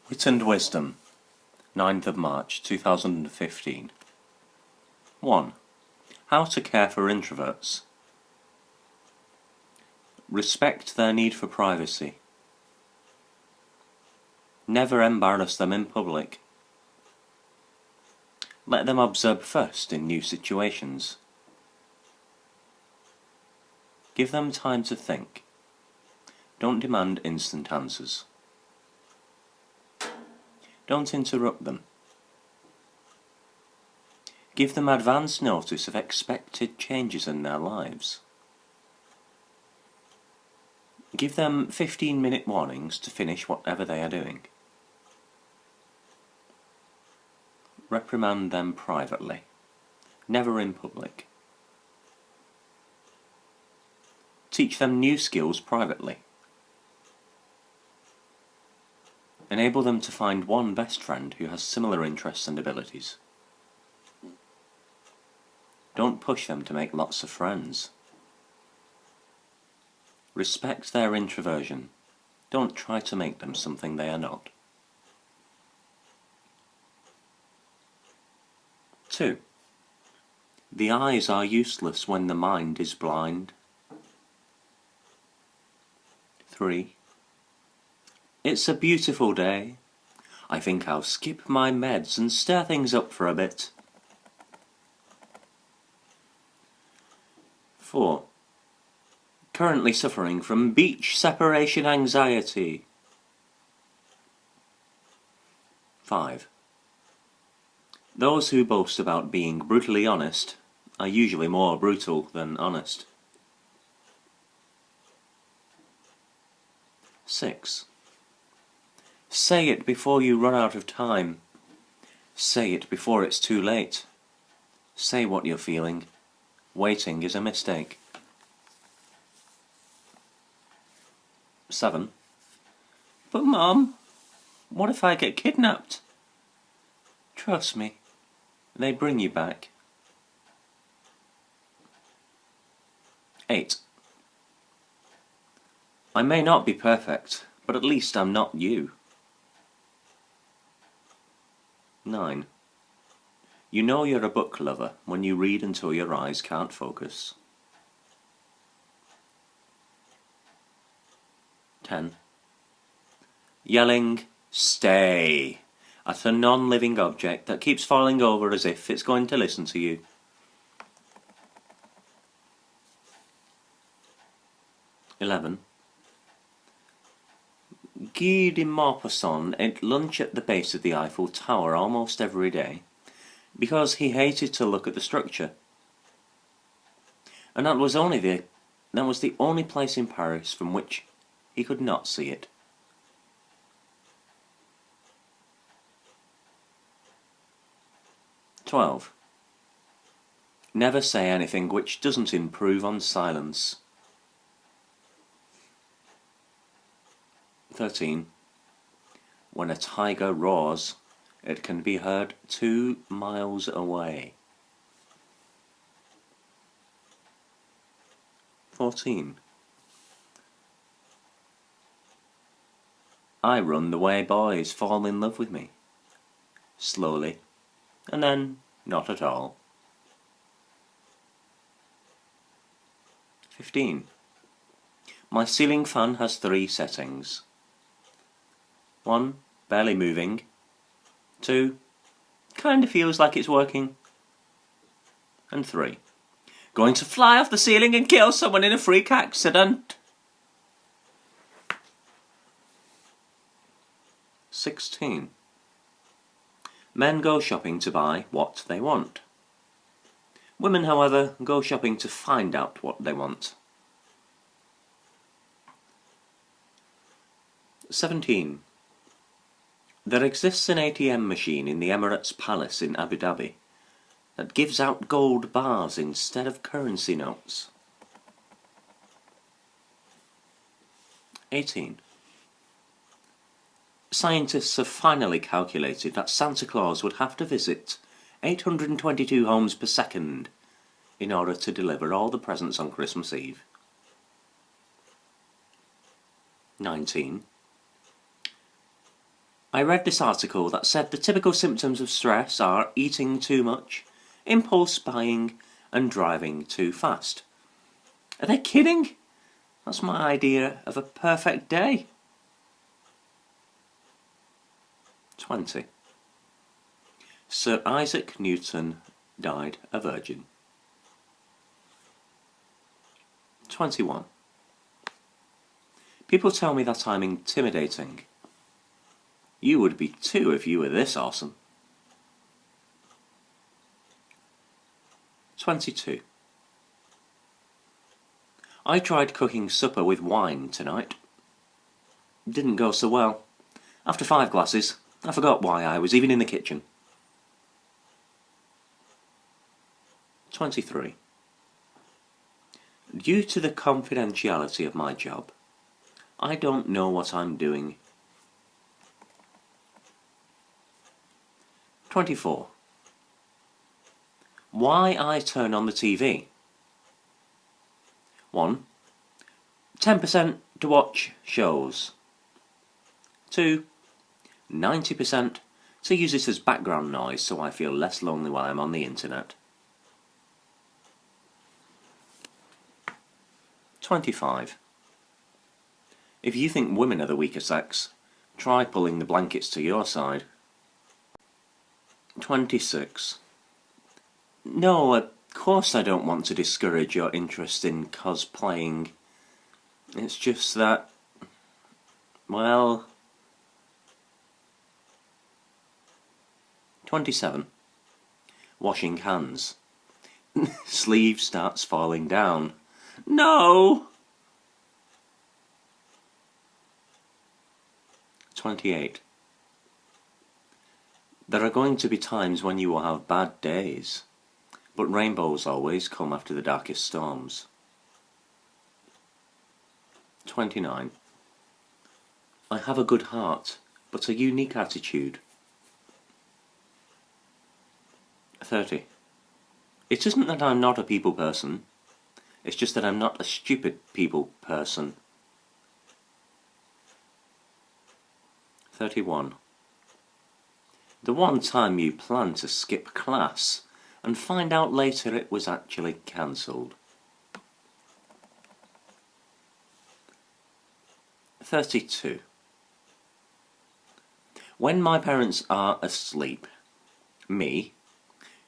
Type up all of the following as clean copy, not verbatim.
Wit and Wisdom, 9th of March 2015. 1. How to care for introverts. Respect their need for privacy. Never embarrass them in public. Let them observe first in new situations. Give them time to think. Don't demand instant answers. Don't interrupt them. Give them advance notice of expected changes in their lives. Give them 15-minute warnings to finish whatever they are doing. Reprimand them privately, never in public. Teach them new skills privately. Enable them to find one best friend who has similar interests and abilities. Don't push them to make lots of friends. Respect their introversion. Don't try to make them something they are not. 2. The eyes are useless when the mind is blind. 3. It's a beautiful day. I think I'll skip my meds and stir things up for a bit. 4. Currently suffering from beach separation anxiety. 5. Those who boast about being brutally honest are usually more brutal than honest. 6. Say it before you run out of time. Say it before it's too late. Say what you're feeling. Waiting is a mistake. 7. But Mom, what if I get kidnapped? Trust me, they bring you back. 8. I may not be perfect, but at least I'm not you. 9. You know you're a book lover when you read until your eyes can't focus. 10. Yelling, "Stay!" at a non-living object that keeps falling over as if it's going to listen to you. 11. Guy de Maupassant ate lunch at the base of the Eiffel Tower almost every day because he hated to look at the structure. And that was the only place in Paris from which he could not see it. 12. Never say anything which doesn't improve on silence. 13. When a tiger roars, it can be heard 2 miles away. 14. I run the way boys fall in love with me. Slowly, and then not at all. 15. My ceiling fan has 3 settings. 1. Barely moving. 2. Kinda feels like it's working. And 3. Going to fly off the ceiling and kill someone in a freak accident. 16. Men go shopping to buy what they want. Women, however, go shopping to find out what they want. 17. There exists an ATM machine in the Emirates Palace in Abu Dhabi that gives out gold bars instead of currency notes. 18. Scientists have finally calculated that Santa Claus would have to visit 822 homes per second in order to deliver all the presents on Christmas Eve. 19. I read this article that said the typical symptoms of stress are eating too much, impulse buying, and driving too fast. Are they kidding? That's my idea of a perfect day. 20. Sir Isaac Newton died a virgin. 21. People tell me that I'm intimidating. You would be too if you were this awesome. 22. I tried cooking supper with wine tonight. Didn't go so well. After 5 glasses, I forgot why I was even in the kitchen. 23. Due to the confidentiality of my job, I don't know what I'm doing. 24. Why I turn on the TV. 1. 10% to watch shows. 2. 90% to use it as background noise so I feel less lonely while I'm on the internet. 25. If you think women are the weaker sex, try pulling the blankets to your side. 26. No, of course I don't want to discourage your interest in cosplaying. It's just that, well... 27. Washing hands. Sleeve starts falling down. No! 28. There are going to be times when you will have bad days, but rainbows always come after the darkest storms. 29. I have a good heart, but a unique attitude. 30. It isn't that I'm not a people person, it's just that I'm not a stupid people person. 31. The one time you plan to skip class and find out later it was actually cancelled. 32. When my parents are asleep, me,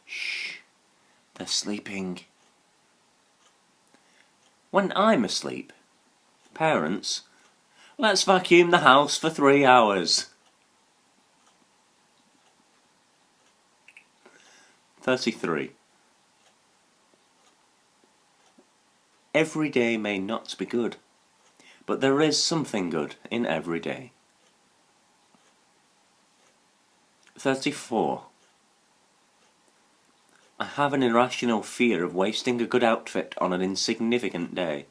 shh, they're sleeping. When I'm asleep, parents, let's vacuum the house for 3 hours. 33. Every day may not be good, but there is something good in every day. 34. I have an irrational fear of wasting a good outfit on an insignificant day.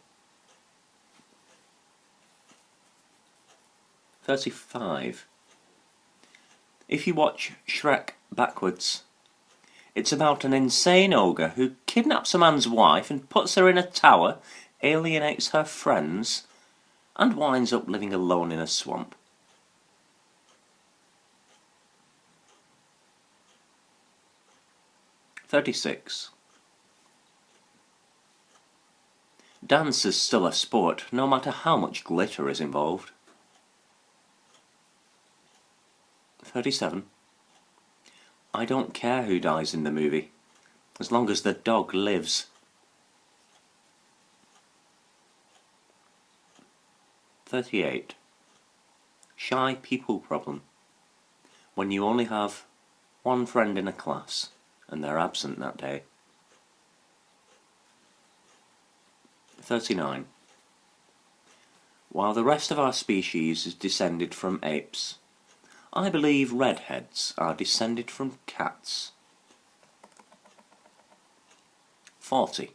35. If you watch Shrek backwards, it's about an insane ogre who kidnaps a man's wife and puts her in a tower, alienates her friends, and winds up living alone in a swamp. 36. Dance is still a sport, no matter how much glitter is involved. 37. I don't care who dies in the movie, as long as the dog lives. 38. Shy people problem. When you only have one friend in a class and they're absent that day. 39. While the rest of our species is descended from apes, I believe redheads are descended from cats. 40.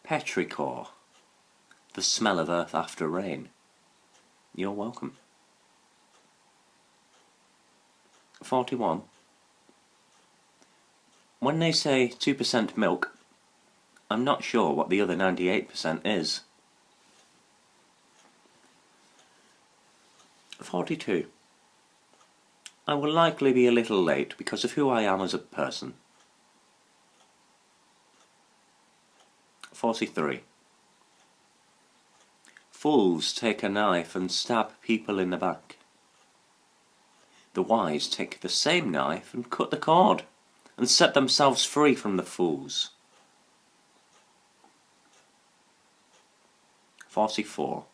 Petrichor. The smell of earth after rain. You're welcome. 41. When they say 2% milk, I'm not sure what the other 98% is. 42. I will likely be a little late because of who I am as a person. 43. Fools take a knife and stab people in the back. The wise take the same knife and cut the cord, and set themselves free from the fools. 44.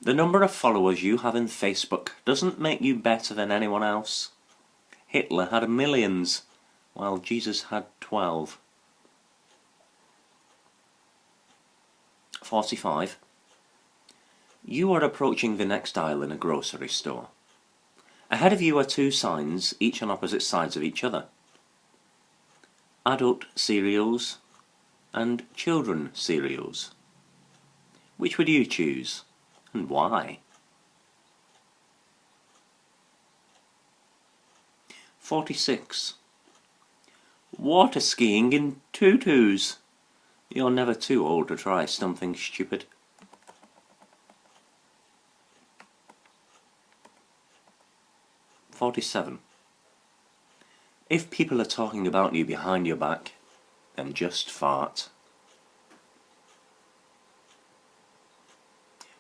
The number of followers you have in Facebook doesn't make you better than anyone else. Hitler had millions, while Jesus had 12. 45. You are approaching the next aisle in a grocery store. Ahead of you are two signs, each on opposite sides of each other. Adult cereals and children cereals. Which would you choose, and why? 46. Water skiing in tutus. You're never too old to try something stupid. 47. If people are talking about you behind your back, then just fart.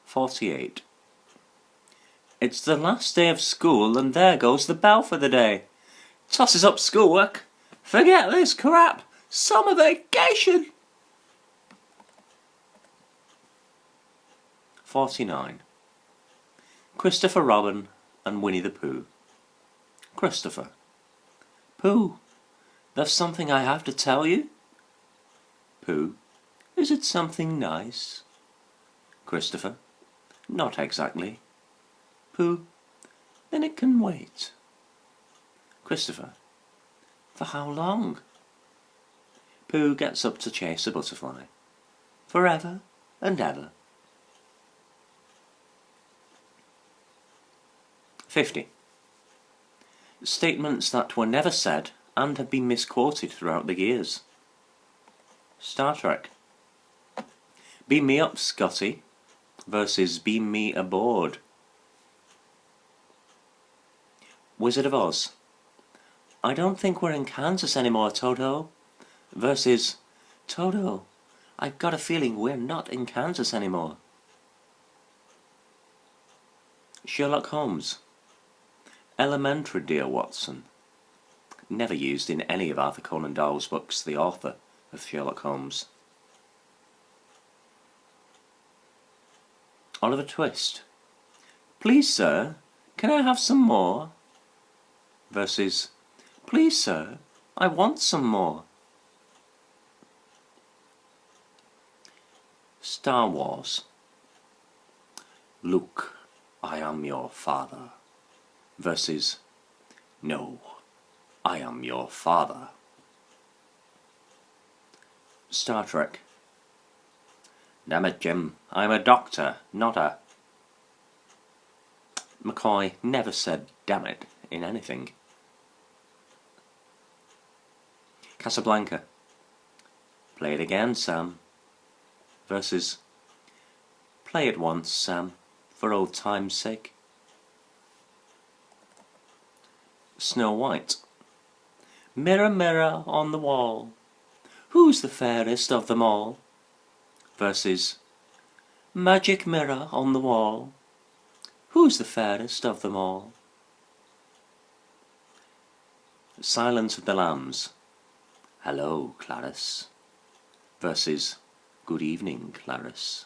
48. It's the last day of school and there goes the bell for the day. Tosses up schoolwork. Forget this crap. Summer vacation. 49. Christopher Robin and Winnie the Pooh. Christopher. Pooh, there's something I have to tell you. Pooh, is it something nice? Christopher, not exactly. Pooh, then it can wait. Christopher, for how long? Pooh gets up to chase a butterfly. Forever and ever. 50. Statements that were never said and have been misquoted throughout the years. Star Trek. Beam me up, Scotty, versus beam me aboard. Wizard of Oz. I don't think we're in Kansas anymore, Toto, versus Toto, I've got a feeling we're not in Kansas anymore. Sherlock Holmes. Elementary, dear Watson. Never used in any of Arthur Conan Doyle's books, the author of Sherlock Holmes. Oliver Twist. Please, sir, can I have some more? Versus, please, sir, I want some more. Star Wars. Luke, I am your father. Versus, no, I am your father. Star Trek. Damn it, Jim, I'm a doctor, not a... McCoy never said damn it in anything. Casablanca. Play it again, Sam. Versus, play it once, Sam, for old time's sake. Snow White. Mirror, mirror on the wall, who's the fairest of them all? Versus, magic mirror on the wall, who's the fairest of them all? Silence of the Lambs. Hello, Clarice. Versus, good evening, Clarice.